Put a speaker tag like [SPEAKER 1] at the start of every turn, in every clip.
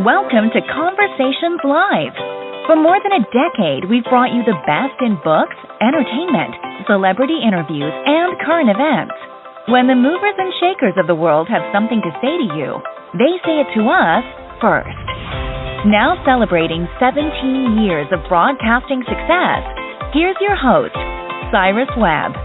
[SPEAKER 1] Welcome to Conversations Live. For more than a decade, we've brought you the best in books, entertainment, celebrity interviews, and current events. When the movers and shakers of the world have something to say to you, they say it to us first. Now celebrating 17 years of broadcasting success, here's your host, Cyrus Webb.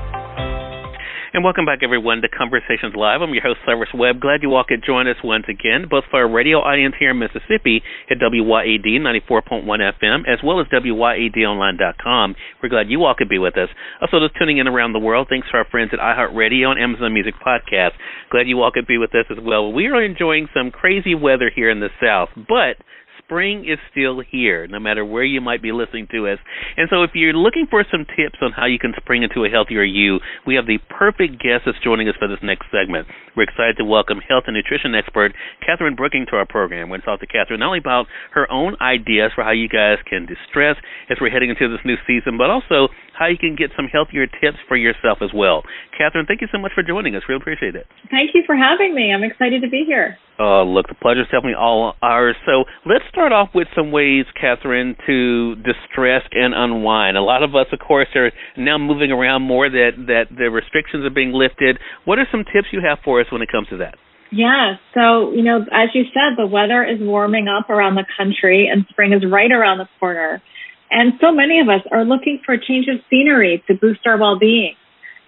[SPEAKER 2] And welcome back, everyone, to Conversations Live. I'm your host, Cyrus Webb. Glad you all could join us once again, both for our radio audience here in Mississippi at WYAD 94.1 FM, as well as WYADonline.com. We're glad you all could be with us. Also, just tuning in around the world, thanks to our friends at iHeartRadio and Amazon Music Podcast. Glad you all could be with us as well. We are enjoying some crazy weather here in the South, but spring is still here, no matter where you might be listening to us. And so if you're looking for some tips on how you can spring into a healthier you, we have the perfect guest that's joining us for this next segment. We're excited to welcome health and nutrition expert Katherine Brooking to our program. We're going to talk to Katherine not only about her own ideas for how you guys can distress as we're heading into this new season, but also how you can get some healthier tips for yourself as well. Katherine, thank you so much for joining us. Really appreciate it.
[SPEAKER 3] Thank you for having me. I'm excited to be here.
[SPEAKER 2] Oh, look, the pleasure is definitely all ours. So let's start off with some ways, Katherine, to distress and unwind. A lot of us, of course, are now moving around more that the restrictions are being lifted. What are some tips you have for us when it comes to that?
[SPEAKER 3] Yeah, so, as you said, the weather is warming up around the country and spring is right around the corner. And so many of us are looking for a change of scenery to boost our well-being.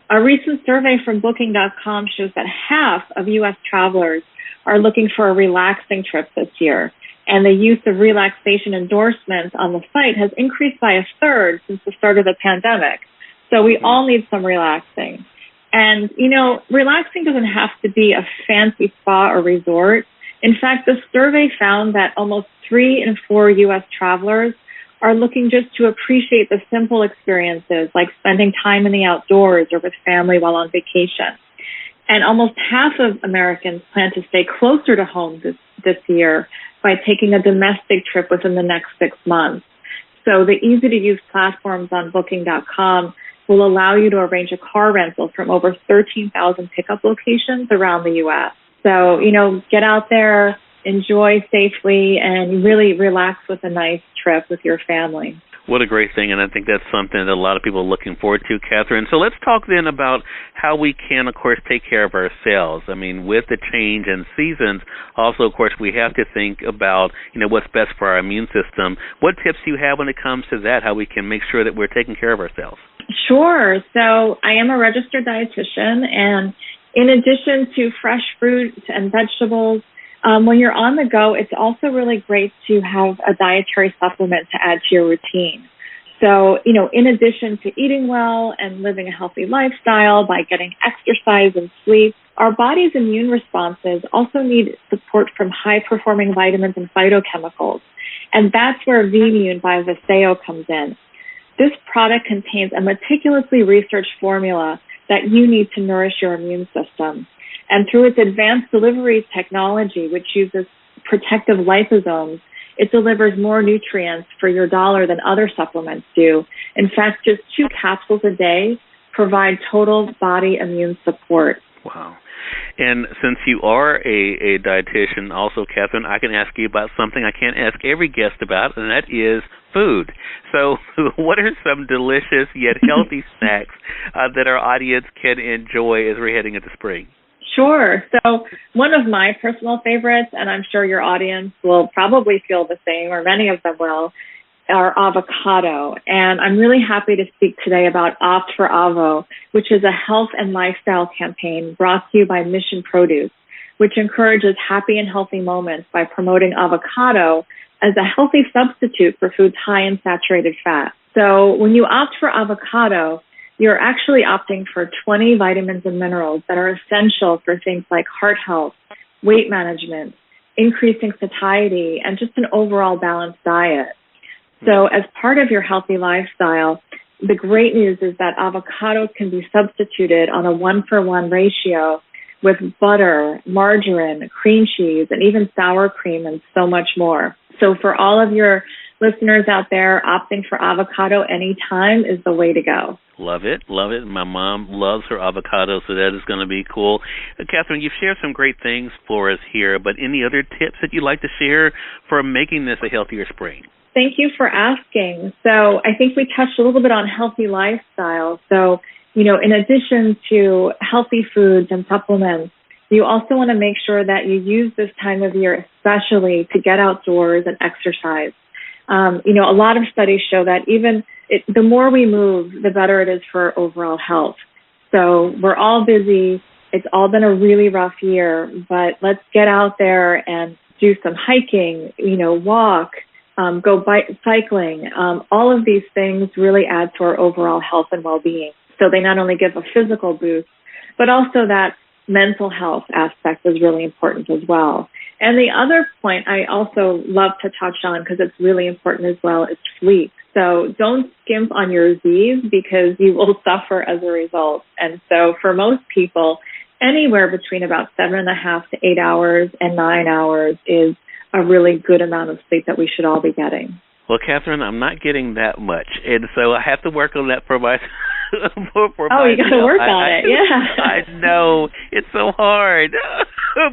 [SPEAKER 3] A recent survey from Booking.com shows that half of U.S. travelers are looking for a relaxing trip this year. And the use of relaxation endorsements on the site has increased by a third since the start of the pandemic. So we all need some relaxing. And, relaxing doesn't have to be a fancy spa or resort. In fact, the survey found that almost 3 in 4 U.S. travelers are looking just to appreciate the simple experiences like spending time in the outdoors or with family while on vacation. And almost half of Americans plan to stay closer to home this year by taking a domestic trip within the next 6 months. So the easy-to-use platforms on Booking.com will allow you to arrange a car rental from over 13,000 pickup locations around the U.S. So, get out there, enjoy safely, and really relax with a nice trip with your family.
[SPEAKER 2] What a great thing, and I think that's something that a lot of people are looking forward to, Katherine. So let's talk then about how we can, of course, take care of ourselves. I mean, with the change in seasons, also, of course, we have to think about, what's best for our immune system. What tips do you have when it comes to that, how we can make sure that we're taking care of ourselves?
[SPEAKER 3] Sure. So I am a registered dietitian, and in addition to fresh fruits and vegetables, when you're on the go, it's also really great to have a dietary supplement to add to your routine. So, in addition to eating well and living a healthy lifestyle by getting exercise and sleep, our body's immune responses also need support from high-performing vitamins and phytochemicals. And that's where V-Immune by Avocado comes in. This product contains a meticulously researched formula that you need to nourish your immune system. And through its advanced delivery technology, which uses protective liposomes, it delivers more nutrients for your dollar than other supplements do. In fact, just 2 capsules a day provide total body immune support.
[SPEAKER 2] Wow. And since you are a dietitian also, Katherine, I can ask you about something I can't ask every guest about, and that is food. So what are some delicious yet healthy snacks that our audience can enjoy as we're heading into spring?
[SPEAKER 3] Sure. So one of my personal favorites, and I'm sure your audience will probably feel the same, or many of them will, are avocado. And I'm really happy to speak today about Opt for Avo, which is a health and lifestyle campaign brought to you by Mission Produce, which encourages happy and healthy moments by promoting avocado as a healthy substitute for foods high in saturated fat. So when you opt for avocado, you're actually opting for 20 vitamins and minerals that are essential for things like heart health, weight management, increasing satiety, and just an overall balanced diet. So as part of your healthy lifestyle, the great news is that avocados can be substituted on a 1-for-1 ratio with butter, margarine, cream cheese, and even sour cream and so much more. So for all of your listeners out there, opting for avocado anytime is the way to go.
[SPEAKER 2] Love it. Love it. My mom loves her avocado, so that is going to be cool. Katherine, you've shared some great things for us here, but any other tips that you'd like to share for making this a healthier spring?
[SPEAKER 3] Thank you for asking. So I think we touched a little bit on healthy lifestyle. So, in addition to healthy foods and supplements, you also want to make sure that you use this time of year especially to get outdoors and exercise. A lot of studies show that the more we move, the better it is for overall health. So we're all busy. It's all been a really rough year, but let's get out there and do some hiking, walk, go cycling. All of these things really add to our overall health and well-being. So they not only give a physical boost, but also that mental health aspect is really important as well. And the other point I also love to touch on, because it's really important as well, is sleep. So don't skimp on your Z's, because you will suffer as a result. And so for most people, anywhere between about 7.5 to 8 hours and 9 hours is a really good amount of sleep that we should all be getting.
[SPEAKER 2] Well, Katherine, I'm not getting that much, and so I have to work on that for myself.
[SPEAKER 3] You got to work on it, yeah.
[SPEAKER 2] I know, it's so hard,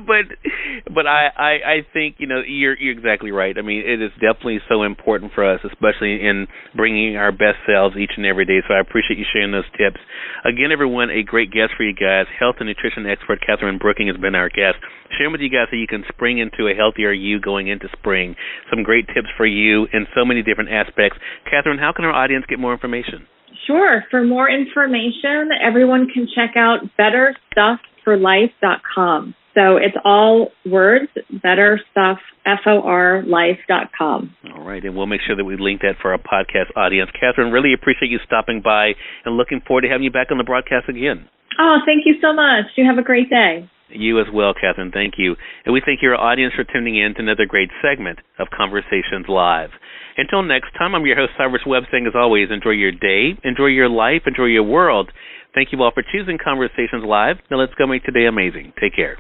[SPEAKER 2] but I think you're exactly right. I mean, it is definitely so important for us, especially in bringing our best selves each and every day. So I appreciate you sharing those tips. Again, everyone, a great guest for you guys. Health and nutrition expert Katherine Brooking has been our guest, sharing with you guys how you can spring into a healthier you going into spring. Some great tips for you in so many different aspects. Katherine, how can our audience get more information?
[SPEAKER 3] Sure. For more information, everyone can check out betterstuffforlife.com. So it's all words, betterstuff.forlife.com.
[SPEAKER 2] All right, and we'll make sure that we link that for our podcast audience. Katherine, really appreciate you stopping by and looking forward to having you back on the broadcast again.
[SPEAKER 3] Oh, thank you so much. You have a great day.
[SPEAKER 2] You as well, Katherine. Thank you. And we thank your audience for tuning in to another great segment of Conversations Live. Until next time, I'm your host, Cyrus Webb, saying as always, enjoy your day, enjoy your life, enjoy your world. Thank you all for choosing Conversations Live. Now let's go make today amazing. Take care.